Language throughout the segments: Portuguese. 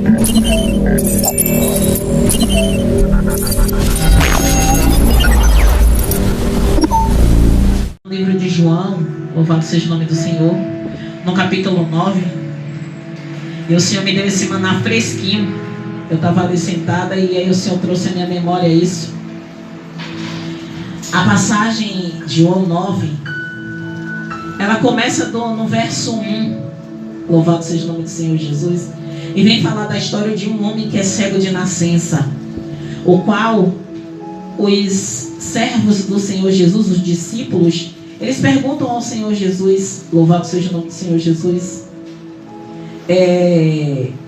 No livro de João, louvado seja o nome do Senhor, no capítulo 9, e o Senhor me deu esse maná fresquinho. Eu estava ali sentada e aí o Senhor trouxe à minha memória isso. A passagem de João 9, ela começa no verso 1, louvado seja o nome do Senhor Jesus, e vem falar da história de um homem que é cego de nascença, o qual os servos do Senhor Jesus, os discípulos, eles perguntam ao Senhor Jesus, louvado seja o nome do Senhor Jesus,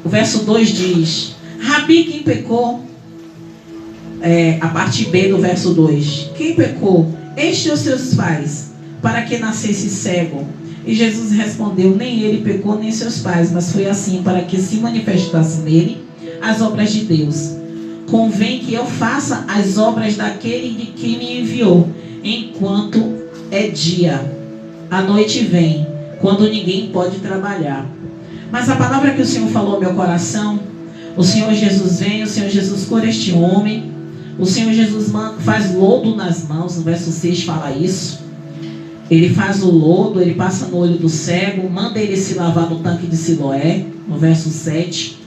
o verso 2 diz: Rabi, quem pecou? A parte B do verso 2: quem pecou? Este ou seus pais, para que nascesse cego? E Jesus respondeu: nem ele pecou, nem seus pais, mas foi assim para que se manifestasse nele as obras de Deus. Convém que eu faça as obras daquele de quem me enviou, enquanto é dia. A noite vem, quando ninguém pode trabalhar. Mas a palavra que o Senhor falou ao meu coração, o Senhor Jesus vem, o Senhor Jesus cura este homem, o Senhor Jesus faz lodo nas mãos, no verso 6 fala isso. Ele faz o lodo, ele passa no olho do cego, manda ele se lavar no tanque de Siloé, no verso 7.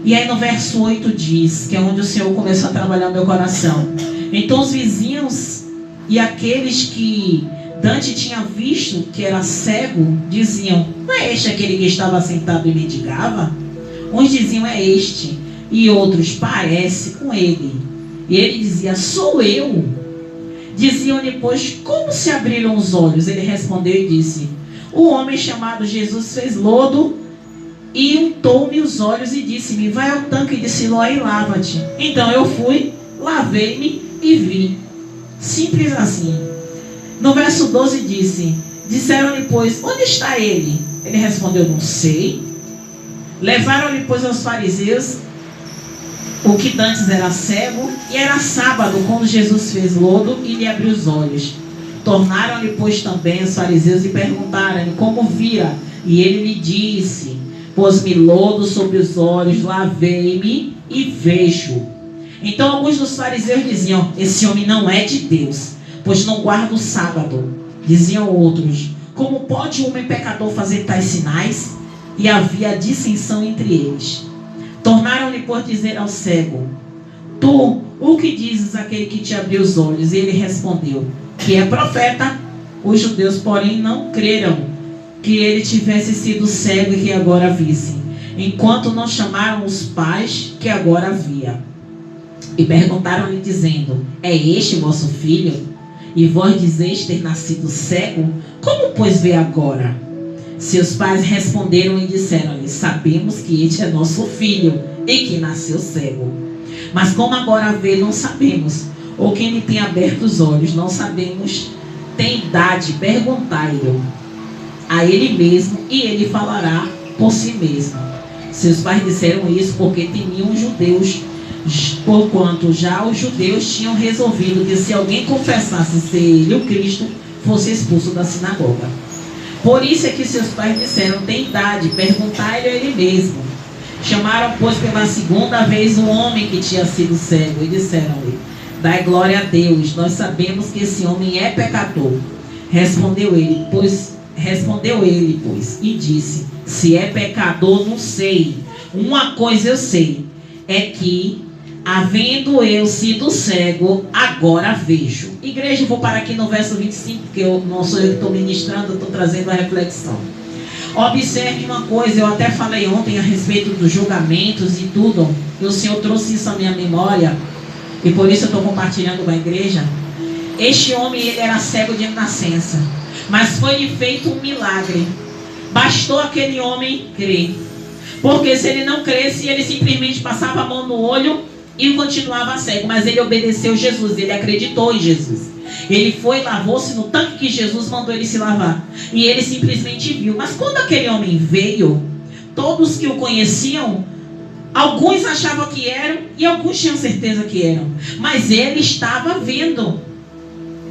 E aí no verso 8 diz, que é onde o Senhor começou a trabalhar o meu coração: então os vizinhos e aqueles que Dante tinha visto que era cego, diziam: não é este aquele que estava sentado e mendigava? Uns diziam: é este. E outros: parece com ele. E ele dizia: sou eu. Diziam-lhe, pois, como se abriram os olhos? Ele respondeu e disse: o homem chamado Jesus fez lodo e untou-me os olhos e disse-me: vai ao tanque de Siloé e lava-te. Então eu fui, lavei-me e vi. Simples assim. No verso 12 disse: disseram-lhe, pois, onde está ele? Ele respondeu: não sei. Levaram-lhe, pois, aos fariseus o que dantes era cego, e era sábado quando Jesus fez lodo e lhe abriu os olhos. Tornaram-lhe, pois, também os fariseus e perguntaram-lhe como vira. E ele lhe disse: pôs-me lodo sobre os olhos, lavei-me e vejo. Então alguns dos fariseus diziam: esse homem não é de Deus, pois não guarda o sábado. Diziam outros: como pode um homem pecador fazer tais sinais? E havia dissensão entre eles. Tornaram-lhe por dizer ao cego: tu, o que dizes àquele que te abriu os olhos? E ele respondeu: que é profeta. Os judeus, porém, não creram que ele tivesse sido cego e que agora visse, enquanto não chamaram os pais que agora via. E perguntaram-lhe dizendo: é este vosso filho? E vós dizeis ter nascido cego? Como, pois, vê agora? Seus pais responderam e disseram-lhe: sabemos que este é nosso filho e que nasceu cego. Mas como agora vê, não sabemos. Ou quem lhe tem aberto os olhos, não sabemos. Tem idade, perguntai-lhe a ele mesmo, e ele falará por si mesmo. Seus pais disseram isso porque temiam os judeus, porquanto já os judeus tinham resolvido que se alguém confessasse ser ele o Cristo, fosse expulso da sinagoga. Por isso é que seus pais disseram: tem idade, perguntai-lhe a ele mesmo. Chamaram, pois, pela segunda vez o homem que tinha sido cego e disseram-lhe: dai glória a Deus, nós sabemos que esse homem é pecador. Respondeu ele, pois, e disse: se é pecador, não sei. Uma coisa eu sei, é que, havendo eu sido cego, agora vejo. Igreja, eu vou parar aqui no verso 25, porque não sou eu que estou ministrando, eu estou trazendo a reflexão. Observe uma coisa, eu até falei ontem a respeito dos julgamentos e tudo, e o Senhor trouxe isso à minha memória, e por isso eu estou compartilhando com a igreja. Este homem, ele era cego de nascença, mas foi-lhe feito um milagre. Bastou aquele homem crer, porque se ele não cresce, ele simplesmente passava a mão no olho e continuava cego. Mas ele obedeceu Jesus, ele acreditou em Jesus. Ele foi, lavou-se no tanque que Jesus mandou ele se lavar, e ele simplesmente viu. Mas quando aquele homem veio, todos que o conheciam, alguns achavam que eram e alguns tinham certeza que eram, mas ele estava vendo.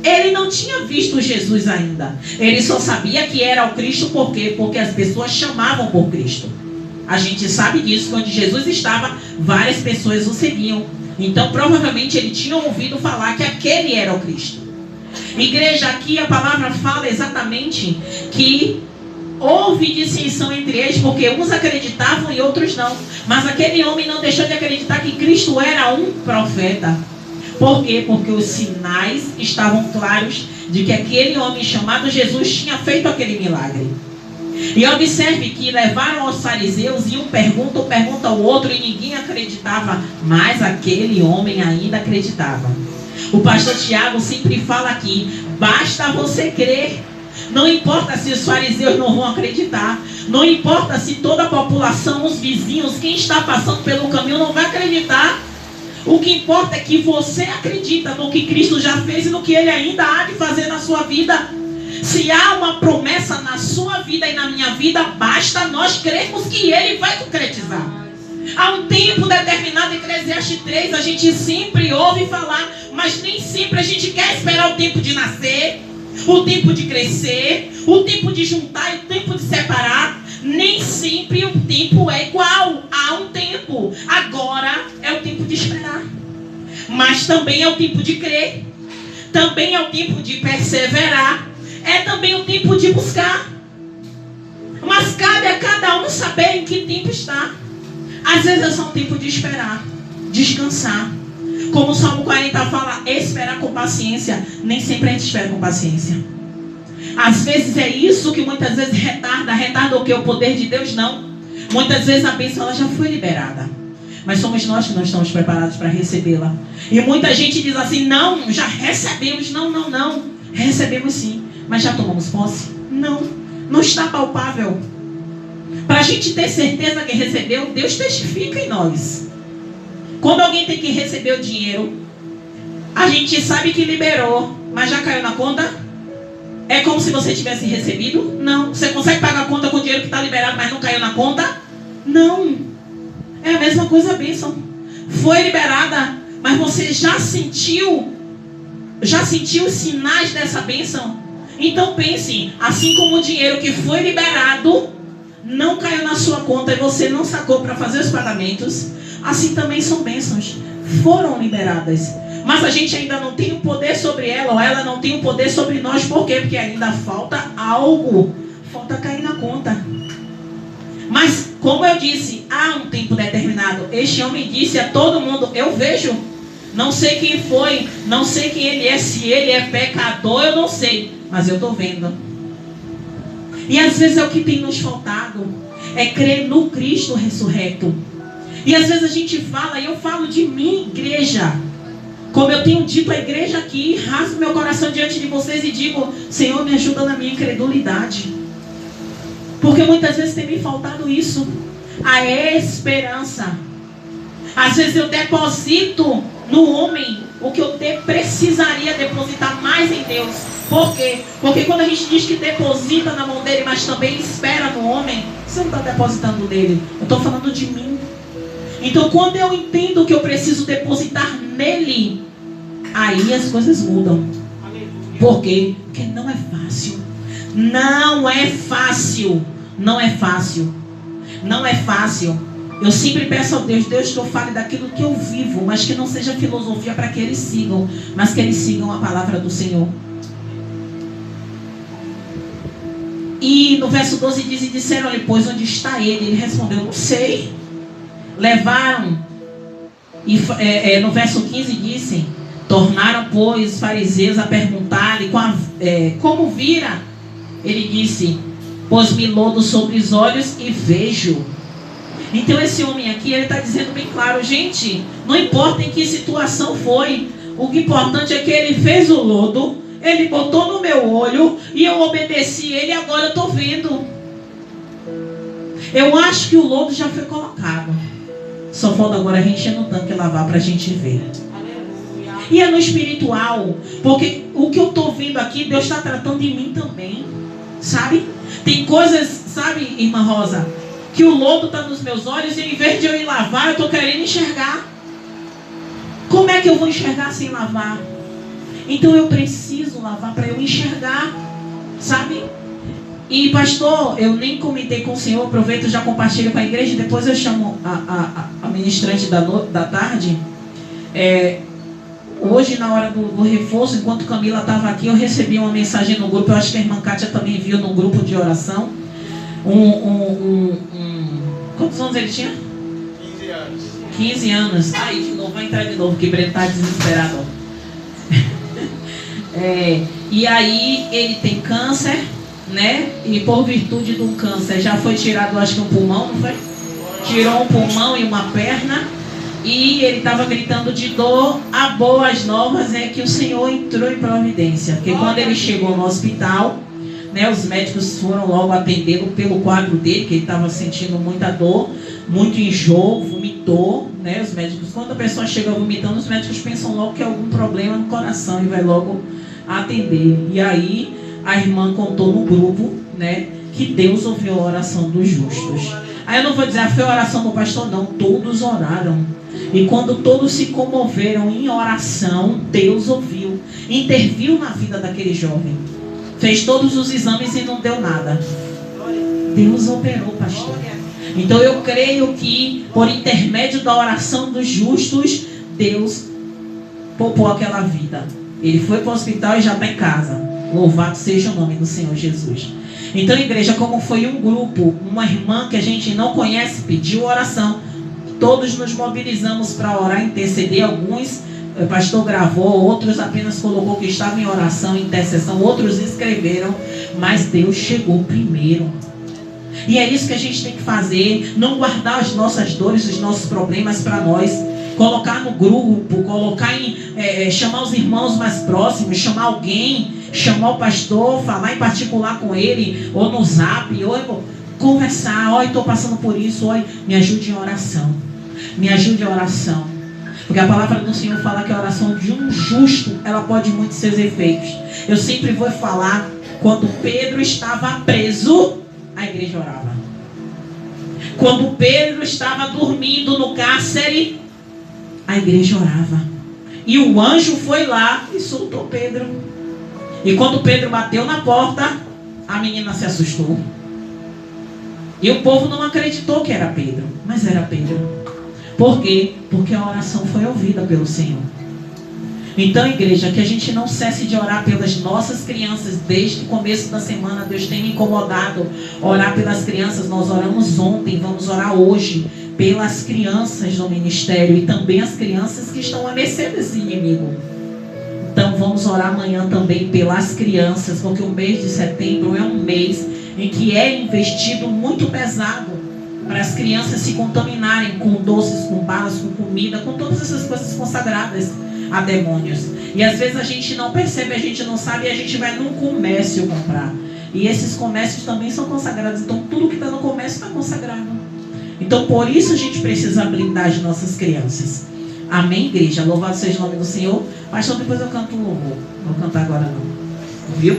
Ele não tinha visto Jesus ainda. Ele só sabia que era o Cristo. Por quê? Porque as pessoas chamavam por Cristo. A gente sabe disso, onde Jesus estava, várias pessoas o seguiam. Então, provavelmente, ele tinha ouvido falar que aquele era o Cristo. Igreja, aqui a palavra fala exatamente que houve dissensão entre eles, porque uns acreditavam e outros não. Mas aquele homem não deixou de acreditar que Cristo era um profeta. Por quê? Porque os sinais estavam claros de que aquele homem chamado Jesus tinha feito aquele milagre. E observe que levaram aos fariseus e um pergunta ao outro e ninguém acreditava, mas aquele homem ainda acreditava. O pastor Tiago sempre fala aqui, basta você crer. Não importa se os fariseus não vão acreditar, não importa se toda a população, os vizinhos, quem está passando pelo caminho não vai acreditar. O que importa é que você acredita no que Cristo já fez e no que Ele ainda há de fazer na sua vida. Se há uma promessa na sua vida e na minha vida, basta nós crermos que Ele vai concretizar. Há um tempo determinado, em Eclesiastes 3, a gente sempre ouve falar, mas nem sempre a gente quer esperar o tempo de nascer, o tempo de crescer, o tempo de juntar e o tempo de separar. Nem sempre o tempo é igual. Há um tempo. Agora é o tempo de esperar. Mas também é o tempo de crer. Também é o tempo de perseverar. É também o tempo de buscar. Mas cabe a cada um saber em que tempo está. Às vezes é só um tempo de esperar, descansar. Como o Salmo 40 fala, esperar com paciência. Nem sempre a gente espera com paciência. Às vezes é isso que muitas vezes retarda o que? O poder de Deus não. Muitas vezes a bênção ela já foi liberada, mas somos nós que não estamos preparados para recebê-la. E muita gente diz assim, não, já recebemos. Não, recebemos sim, mas já tomamos posse? Não está palpável. Para a gente ter certeza que recebeu, Deus testifica em nós. Quando alguém tem que receber o dinheiro, a gente sabe que liberou, mas já caiu na conta? É como se você tivesse recebido? Não. Você consegue pagar a conta com o dinheiro que está liberado, mas não caiu na conta? Não. É a mesma coisa a bênção. Foi liberada, mas você já sentiu os sinais dessa bênção? Então pense, assim como o dinheiro que foi liberado não caiu na sua conta e você não sacou para fazer os pagamentos, assim também são bênçãos. Foram liberadas, mas a gente ainda não tem o poder sobre ela, ou ela não tem o poder sobre nós. Por quê? Porque ainda falta algo, falta cair na conta. Mas, como eu disse, há um tempo determinado. Este homem disse a todo mundo, eu vejo, não sei quem foi, não sei quem ele é, se ele é pecador, eu não sei, mas eu estou vendo. E às vezes é o que tem nos faltado, é crer no Cristo ressurreto. E às vezes a gente fala, e eu falo de mim, igreja, como eu tenho dito à igreja aqui, rasgo meu coração diante de vocês e digo, Senhor, me ajuda na minha incredulidade. Porque muitas vezes tem me faltado isso, a esperança. Às vezes eu deposito no homem o que eu precisaria depositar mais em Deus. Por quê? Porque quando a gente diz que deposita na mão dele, mas também espera no homem, você não está depositando nele, eu estou falando de mim. Então quando eu entendo que eu preciso depositar nele, aí as coisas mudam. Por quê? Porque não é fácil. Não é fácil. Não é fácil. Não é fácil. Eu sempre peço ao Deus, Deus, que eu fale daquilo que eu vivo, mas que não seja filosofia para que eles sigam, mas que eles sigam a palavra do Senhor. E no verso 12 diz, e disseram-lhe, pois onde está ele? Ele respondeu, não sei. Levaram, e no verso 15 disse, tornaram, pois, os fariseus a perguntar-lhe como vira. Ele disse, pôs-me lodo sobre os olhos e vejo. Então esse homem aqui, ele está dizendo bem claro, gente, não importa em que situação foi, o que é importante é que ele fez o lodo, ele botou no meu olho e eu obedeci ele, agora eu estou vendo. Eu acho que o lodo já foi colocado, só falta agora a gente ir no tanque e lavar para a gente ver. E é no espiritual, porque o que eu estou vendo aqui, Deus está tratando de mim também, sabe? Tem coisas, sabe, irmã Rosa, que o lodo está nos meus olhos e em vez de eu ir lavar, eu estou querendo enxergar. Como é que eu vou enxergar sem lavar? Então eu preciso lavar para eu enxergar, sabe? E pastor, eu nem comentei com o senhor, aproveito e já compartilho com a igreja, depois eu chamo a ministrante da tarde. Hoje, na hora do reforço, enquanto Camila estava aqui, eu recebi uma mensagem no grupo, eu acho que a irmã Kátia também viu no grupo de oração. Quantos anos ele tinha? 15 anos. 15 anos. Aí, de novo, vai entrar de novo, que Breno está desesperado. E aí, ele tem câncer, né? E por virtude do câncer, já foi tirado, acho que um pulmão, não foi? Tirou um pulmão e uma perna. E ele estava gritando de dor. A boas novas é que o Senhor entrou em providência. Porque quando ele chegou no hospital, né, os médicos foram logo atendê-lo pelo quadro dele, que ele estava sentindo muita dor, muito enjoo, vomitou, né? Os médicos, quando a pessoa chega vomitando, os médicos pensam logo que é algum problema no coração e vai logo atender. E aí a irmã contou no grupo, né, que Deus ouviu a oração dos justos. Aí eu não vou dizer, foi a oração do pastor, não, todos oraram. E quando todos se comoveram em oração, Deus ouviu, interviu na vida daquele jovem. Fez todos os exames e não deu nada. Deus operou, pastor. Então eu creio que por intermédio da oração dos justos, Deus poupou aquela vida. Ele foi para o hospital e já está em casa. Louvado seja o nome do Senhor Jesus. Então, igreja, como foi um grupo, uma irmã que a gente não conhece, pediu oração. Todos nos mobilizamos para orar, interceder. Alguns o pastor gravou, outros apenas colocou que estavam em oração, intercessão, outros escreveram, mas Deus chegou primeiro. E é isso que a gente tem que fazer, não guardar as nossas dores, os nossos problemas para nós, colocar no grupo, chamar os irmãos mais próximos, chamar alguém, chamar o pastor, falar em particular com ele, ou no zap, ou conversar, olha, estou passando por isso, olha, me ajude em oração, me ajude em oração. Porque a palavra do Senhor fala que a oração de um justo, ela pode muito seus efeitos. Eu sempre vou falar, quando Pedro estava preso, a igreja orava. Quando Pedro estava dormindo no cárcere, a igreja orava. E o anjo foi lá e soltou Pedro. E quando Pedro bateu na porta, a menina se assustou. E o povo não acreditou que era Pedro, mas era Pedro. Por quê? Porque a oração foi ouvida pelo Senhor. Então, igreja, que a gente não cesse de orar pelas nossas crianças. Desde o começo da semana, Deus tem me incomodado orar pelas crianças. Nós oramos ontem, vamos orar hoje pelas crianças do ministério e também as crianças que estão à mercê desse inimigo. Então, vamos orar amanhã também pelas crianças, porque o mês de setembro é um mês em que é investido muito pesado para as crianças se contaminarem com doces, com balas, com comida, com todas essas coisas consagradas a demônios. E às vezes a gente não percebe, a gente não sabe, e a gente vai num comércio comprar. E esses comércios também são consagrados. Então tudo que está no comércio está consagrado. Então por isso a gente precisa blindar as nossas crianças. Amém, igreja? Louvado seja o nome do Senhor. Pastor, depois eu canto um louvor. Não vou cantar agora não. Viu?